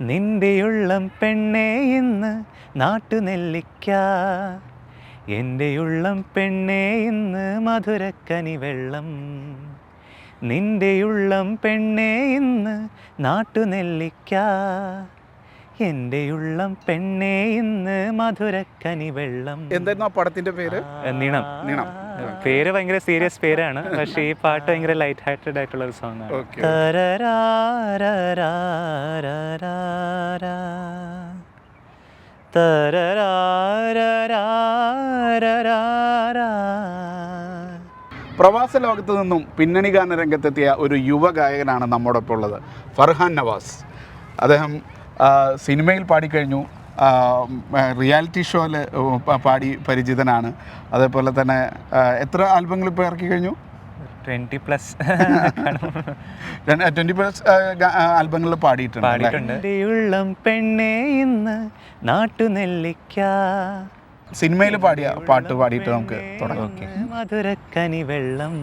നിന്റെയുള്ളം പെണ്ണേ ഇന്ന് നാട്ടുനെല്ലിക്ക, എൻ്റെയുള്ളം പെണ്ണേ ഇന്ന് മധുരക്കനി വെള്ളം. നിന്റെയുള്ളം പെണ്ണേ ഇന്ന് നാട്ടുനെല്ലിക്ക, എൻ്റെയുള്ളം പെണ്ണേ ഇന്ന് മധുരക്കനി വെള്ളം. എന്തായിരുന്നു ആ പടത്തിന്റെ പേര്? നീണം. നീണം. പേര് ഭയങ്കര സീരിയസ് പേരാണ്, പക്ഷേ ഈ പാട്ട് ഭയങ്കര ലൈറ്റ് ഹാർട്ടഡ് ആയിട്ടുള്ള ഒരു സോങ് ആണ്. പ്രവാസ ലോകത്തു നിന്നും പിന്നണി ഗാന രംഗത്തെത്തിയ ഒരു യുവ ഗായകനാണ് നമ്മോടൊപ്പം ഉള്ളത്, ഫർഹാൻ നവാസ്. അദ്ദേഹം സിനിമയിൽ പാടിക്കഴിഞ്ഞു, റിയാലിറ്റി ഷോയിൽ പാടി പരിചിതനാണ്. അതേപോലെ തന്നെ എത്ര ആൽബങ്ങൾ ഇപ്പോൾ ഇറക്കി കഴിഞ്ഞു? 20+ ആൽബങ്ങളിൽ പാടിയിട്ടുണ്ട്. പെണ്ണേ ഇന്ന് നാട്ടുനെല്ലിക്ക, സിനിമയിൽ പാടിയ പാട്ട് പാടിയിട്ട് നമുക്ക് തുടങ്ങാം. മധുരക്കനി വെള്ളം.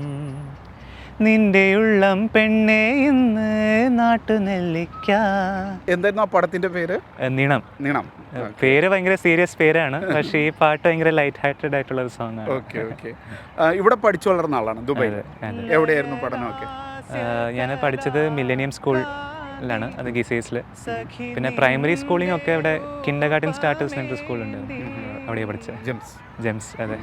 നിന്റെയുള്ളം പെണ്ണേ ഇന്ന് നാട്ടുനെല്ലിക്ക. എന്തായിരുന്നു ആ പടത്തിന്റെ പേര്? നീണം. നീണം. പേര് ഭയങ്കര സീരിയസ് പേരാണ്, പക്ഷേ ഈ പാട്ട് ഭയങ്കര ലൈറ്റ് ഹാർട്ടഡ് ആയിട്ടുള്ള ഒരു സോങ് ആണ്. ഓക്കെ. ഇവിടെ പഠിച്ചു വളർന്ന ആളാണ് ദുബായിൽ. എവിടെയായിരുന്നു പഠനമൊക്കെ? ഞാൻ പഠിച്ചത് മില്ലേനിയം സ്കൂളിലാണ്, അത് ഗിസേസിൽ. പിന്നെ പ്രൈമറി സ്കൂളിംഗ് ഒക്കെ ഇവിടെ കിൻഡർഗാർട്ടൻ സ്റ്റാർട്ടേഴ്സ് സെൻറ്റർ സ്കൂളുണ്ട്, അവിടെ പഠിച്ചത്. ജെംസ്. അതെ.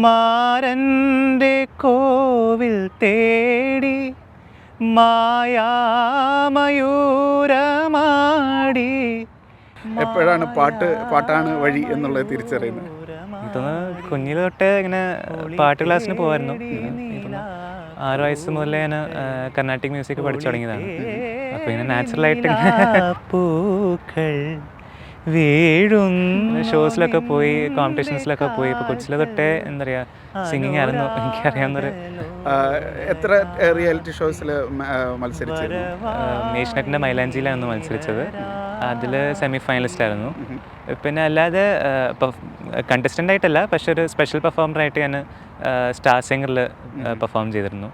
മാരൻ്റെ കോവിൽ തേടി മായാമയൂരമാടി. എപ്പോഴാണ് പാട്ടാണ് വഴി എന്നുള്ളത് തിരിച്ചറിയുന്നത്? ഇതൊന്ന് കുഞ്ഞിൽ തൊട്ടേ ഇങ്ങനെ പാട്ട് ക്ലാസ്സിന് പോകുമായിരുന്നു. 6 വയസ്സ് മുതലേ ഞാൻ കർണാട്ടിക് മ്യൂസിക് പഠിച്ചു തുടങ്ങിയതാണ്. അപ്പോൾ ഇങ്ങനെ നാച്ചുറലായിട്ട് പൂക്കൾ വീഴുന്ന ഷോസിലൊക്കെ പോയി, കോമ്പറ്റീഷൻസിലൊക്കെ പോയി. ഇപ്പോൾ കൊച്ചിലെ തൊട്ടേ എന്താ പറയുക, സിംഗിങ് ആയിരുന്നു എനിക്കറിയാവുന്നൊരു. എത്ര റിയാലിറ്റി ഷോസിൽ മത്സരിച്ചിരുന്നു? ഏഷ്യനെറ്റിൻ്റെ മൈലാഞ്ചിയിലായിരുന്നു മത്സരിച്ചത്, അതിൽ സെമി ഫൈനലിസ്റ്റ് ആയിരുന്നു. പിന്നെ അല്ലാതെ കണ്ടസ്റ്റൻ്റ് ആയിട്ടല്ല, പക്ഷെ ഒരു സ്പെഷ്യൽ പെർഫോമറായിട്ട് ഞാൻ സ്റ്റാർ സിംഗറിൽ പെർഫോം ചെയ്തിരുന്നു.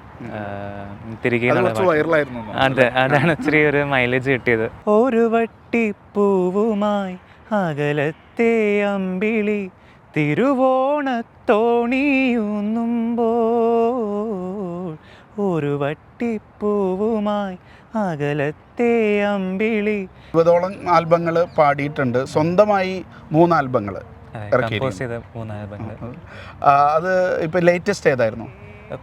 തിരികെ അതാണ് ഇച്ചിരി ഒരു മൈലേജ് കിട്ടിയത്. ഒരു വട്ടിപ്പൂവുമായി അകലത്തെ അമ്പിളി തിരുവോണത്തോണിയുന്നുമ്പോൾ, ഒരു വട്ടിപ്പൂവുമായി അകലത്തെ അമ്പിളി. 20ഓളം ആൽബങ്ങൾ പാടിയിട്ടുണ്ട്. സ്വന്തമായി 3 ആൽബങ്ങൾ കമ്പോസ് ചെയ്ത 3 ആൽബങ്ങൾ. അത് ഇപ്പൊ ലേറ്റസ്റ്റ് ഏതായിരുന്നു?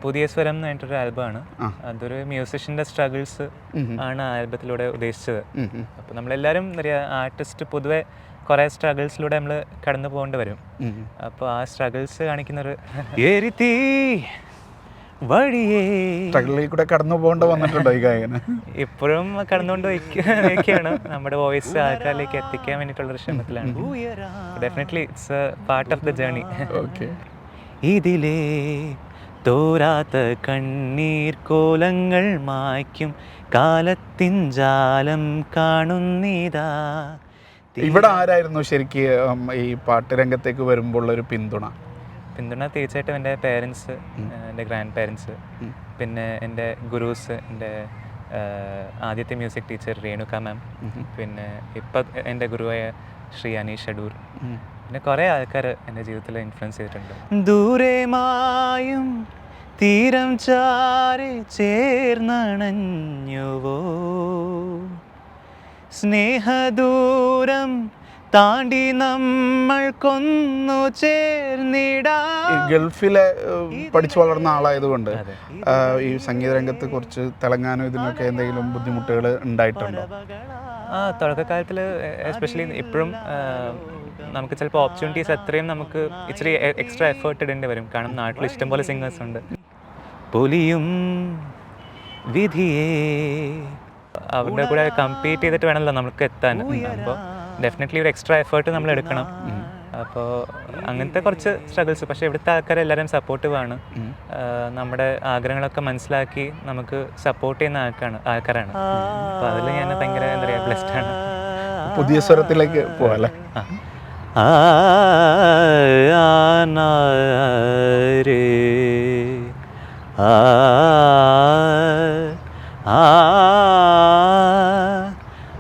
പുതിയ സ്വരം എന്ന് പറഞ്ഞിട്ടൊരു ആൽബമാണ്. അതൊരു മ്യൂസിഷ്യൻ്റെ സ്ട്രഗിൾസ് ആണ് ആൽബത്തിലൂടെ ഉദ്ദേശിച്ചത്. അപ്പോൾ നമ്മളെല്ലാവരും എന്താ പറയുക, ആർട്ടിസ്റ്റ് പൊതുവെ കുറേ സ്ട്രഗിൾസിലൂടെ നമ്മൾ കടന്നു പോകേണ്ടി വരും. അപ്പോൾ ആ സ്ട്രഗിൾസ് കാണിക്കുന്നൊരു വഴിയേ സ്ട്രഗിളിൽ കൂടെ കടന്നു പോകേണ്ടി വന്നിട്ടുണ്ടോ ഈ ഗായകന്? ഇപ്പോഴും കടന്നുകൊണ്ട് വയ്ക്കുകയാണ്. നമ്മുടെ വോയിസ് ആൾക്കാരിലേക്ക് എത്തിക്കാൻ വേണ്ടിയിട്ടുള്ളൊരു ശ്രമത്തിലാണ്. Definitely it's A part of the journey. ഇതിലേ തോരാത്ത കണ്ണീർ കോലങ്ങൾ മായ്ക്കും കാലത്തിൻ ജാലം കാണുന്നിതാ. ഇവിടെ ആരായിരുന്നു ശരിക്കും ഈ പാട്ട് രംഗത്തേക്ക് വരുമ്പോൾ ഒരു പിന്തുണ? തീർച്ചയായിട്ടും എൻ്റെ പേരൻസ്, എൻ്റെ ഗ്രാൻഡ് പേരൻസ്, പിന്നെ എൻ്റെ ഗുരൂസ്, എൻ്റെ ആദ്യത്തെ മ്യൂസിക് ടീച്ചർ രേണുക മാം, പിന്നെ ഇപ്പം എൻ്റെ ഗുരുവായ ശ്രീ അനീഷ് അടൂർ, പിന്നെ കുറേ ആൾക്കാർ എൻ്റെ ജീവിതത്തിൽ ഇൻഫ്ലുവൻസ് ചെയ്തിട്ടുണ്ട്. ദൂരെ മായും തീരം ചാരി ചേർന്നണഞ്ഞുവോ, സ്നേഹദൂരം താണ്ടി നമ്മൾ കൊന്നു ചേർന്നിടാ. ഗൾഫിലെ പഠിച്ചു വളർന്ന ആളായതുകൊണ്ട് ഈ സംഗീത രംഗത്ത് കുറച്ച് തിളങ്ങാനോ ഇതിനൊക്കെ എന്തെങ്കിലും ബുദ്ധിമുട്ടുകൾ ഉണ്ടായിട്ടുണ്ടോ? തുടക്കകാലത്തിൽ എസ്പെഷ്യലി ഇപ്പോഴും നമുക്ക് ചിലപ്പോൾ ഓപ്പർച്യൂണിറ്റീസ് അത്രയും നമുക്ക് ഇച്ചിരി എക്സ്ട്രാ എഫേർട്ട് ഇടേണ്ടി വരും. കാരണം നാട്ടിൽ ഇഷ്ടംപോലെ സിംഗേഴ്സ് ഉണ്ട്. പൊലിയും വിധിയേ, അവരുടെ കൂടെ കമ്പീറ്റ് ചെയ്തിട്ട് വേണമല്ലോ നമുക്ക് എത്താൻ. അപ്പോൾ ഡെഫിനറ്റ്ലി ഒരു എക്സ്ട്രാ എഫേർട്ട് നമ്മൾ എടുക്കണം. അപ്പോൾ അങ്ങനത്തെ കുറച്ച് സ്ട്രഗിൾസ്. പക്ഷേ ഇവിടുത്തെ ആൾക്കാരെല്ലാവരും സപ്പോർട്ടീവാണ്. നമ്മുടെ ആഗ്രഹങ്ങളൊക്കെ മനസ്സിലാക്കി നമുക്ക് സപ്പോർട്ട് ചെയ്യുന്ന ആൾക്കാരാണ്. അപ്പോൾ അതിൽ ഞാൻ ഭയങ്കര എന്താ പറയുക, ബ്ലെസ്ഡ് ആണ്. പുതിയ സ്വരത്തിലേക്ക് പോകാല്ലേ?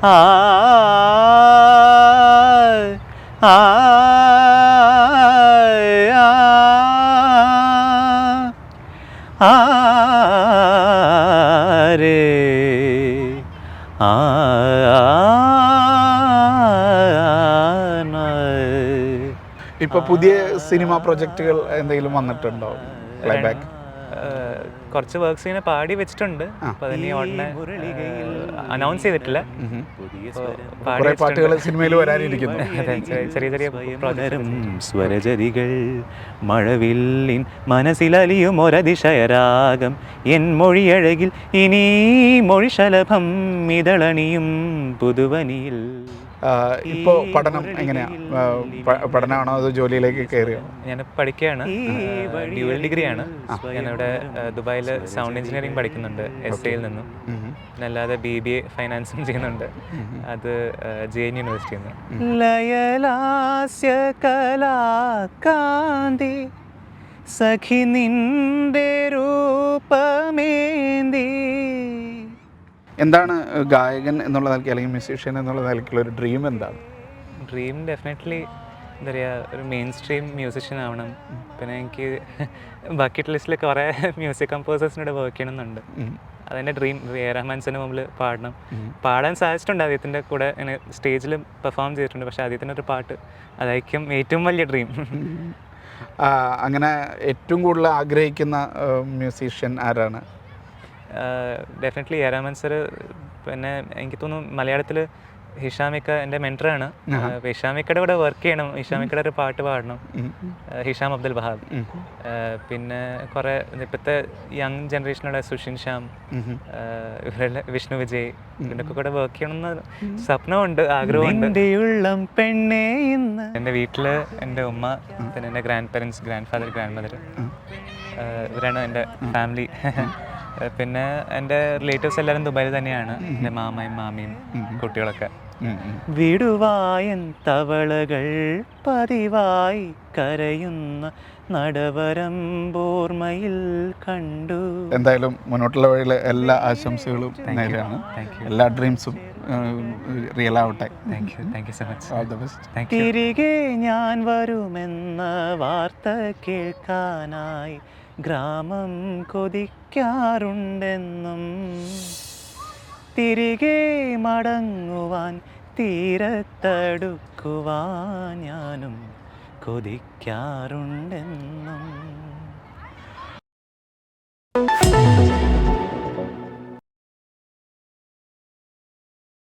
ആ ഇപ്പോൾ പുതിയ സിനിമ പ്രൊജക്റ്റുകൾ എന്തെങ്കിലും വന്നിട്ടുണ്ടോ? പ്ലേബാക്ക് കുറച്ച് വർക്ക്സ് ഇങ്ങനെ പാടി വെച്ചിട്ടുണ്ട്. അപ്പോൾ അതിന് ഉടനെ അനൗൺസ് ചെയ്തിട്ടില്ല. കുറേ പാട്ടുകൾ സിനിമയിൽ വരാനിരിക്കുന്നു. ചെറിയ ചെറിയ സ്വരജതികൾ മഴവില്ലിൻ മനസ്സിലലിയും ഒരതിശയരാഗം എൻ മൊഴിയഴകിൽ ഇനി മൊഴിശലഭം ഇതളണിയും പുതുവനിയിൽ. ഇപ്പോൾ പഠനം എങ്ങനെയാ? പഠനമാണോ അതോ ജോലിയിലേക്ക് കയറിയോ? ഞാൻ പഠിക്കുകയാണ്, ഡ്യുവൽ ഡിഗ്രിയാണ്. ഞാനിവിടെ ദുബായിൽ സൗണ്ട് എഞ്ചിനീയറിംഗ് പഠിക്കുന്നുണ്ട് SAയിൽ നിന്നും. പിന്നെ അല്ലാതെ BBA ഫൈനാൻസും ചെയ്യുന്നുണ്ട്, അത് JN യൂണിവേഴ്സിറ്റിയിൽ നിന്ന്. ലയലാസ്യ കലാകാന്തി സഖി നിന്റെ രൂപമേന്തി. എന്താണ് ഗായകൻ എന്നുള്ള നിലയ്ക്ക് അല്ലെങ്കിൽ മ്യൂസീഷ്യൻ എന്നുള്ള നിലയ്ക്കുള്ള ഒരു ഡ്രീം എന്താണ്? ഡ്രീം ഡെഫിനറ്റ്ലി എന്താ പറയുക, ഒരു മെയിൻ സ്ട്രീം മ്യൂസിഷ്യൻ ആവണം. പിന്നെ എനിക്ക് ബക്കറ്റ് ലിസ്റ്റിൽ കുറേ മ്യൂസിക് കമ്പോസേഴ്സിനോട് വർക്ക് ചെയ്യണമെന്നുണ്ട്. അതെൻ്റെ ഡ്രീം. റഹ്മാൻസിന് മുമ്പിൽ പാടാൻ സാധിച്ചിട്ടുണ്ട്. ആദ്യത്തിൻ്റെ കൂടെ ഇങ്ങനെ സ്റ്റേജിൽ പെർഫോം ചെയ്തിട്ടുണ്ട്. പക്ഷേ ആദ്യത്തിൻ്റെ ഒരു പാട്ട് അതായിരിക്കും ഏറ്റവും വലിയ ഡ്രീം. അങ്ങനെ ഏറ്റവും കൂടുതൽ ആഗ്രഹിക്കുന്ന മ്യൂസീഷ്യൻ ആരാണ്? Definitely Rahman sir. പിന്നെ എനിക്ക് തോന്നുന്നു മലയാളത്തിൽ ഹിഷാമിക്ക എൻ്റെ മെൻറ്ററാണ്. ഹിഷാമിക്കയുടെ കൂടെ വർക്ക് ചെയ്യണം, ഹിഷാമിക്കയുടെ ഒരു പാട്ട് പാടണം. ഹിഷാം അബ്ദുൽ വഹാബ്. പിന്നെ കുറേ ഇപ്പോഴത്തെ യങ് ജനറേഷനുള്ള സുഷിൻ ശ്യാം, ഇവരുടെ വിഷ്ണു വിജയ്, ഇവരൊക്കെ കൂടെ വർക്ക് ചെയ്യണമെന്ന് സ്വപ്നമുണ്ട്, ആഗ്രഹമുണ്ട്. എൻ്റെ വീട്ടിൽ എൻ്റെ ഉമ്മ, പിന്നെ എൻ്റെ grand parents, grand father, grand mother, ഇവരാണ് എൻ്റെ ഫാമിലി. പിന്നെ എൻ്റെ റിലേറ്റീവ്സ് എല്ലാവരും ദുബായിൽ തന്നെയാണ്, എൻ്റെ മാമയും മാമിയും കുട്ടികളൊക്കെ. വിടുവായൻ തവളകൾ പതിവായി കരയുന്ന നടവരമ്പോർമയിൽ കണ്ടു. എന്തായാലും മുന്നോട്ടുള്ള വഴിയിൽ എല്ലാ ആശംസകളും നേരെയാണ്. എല്ലാ ഡ്രീംസും റിയൽ ആവട്ടെ. Thank you so much. All the best. തിരികെ ഞാൻ വരുമെന്ന വാർത്ത കേൾക്കാനായി ഗ്രാമം കൊതിക്കാറുണ്ടെന്നും, തിരികെ മടങ്ങുവാൻ തീരത്തടുക്കുവാൻ ഞാനും കൊതിക്കാറുണ്ടെന്നും.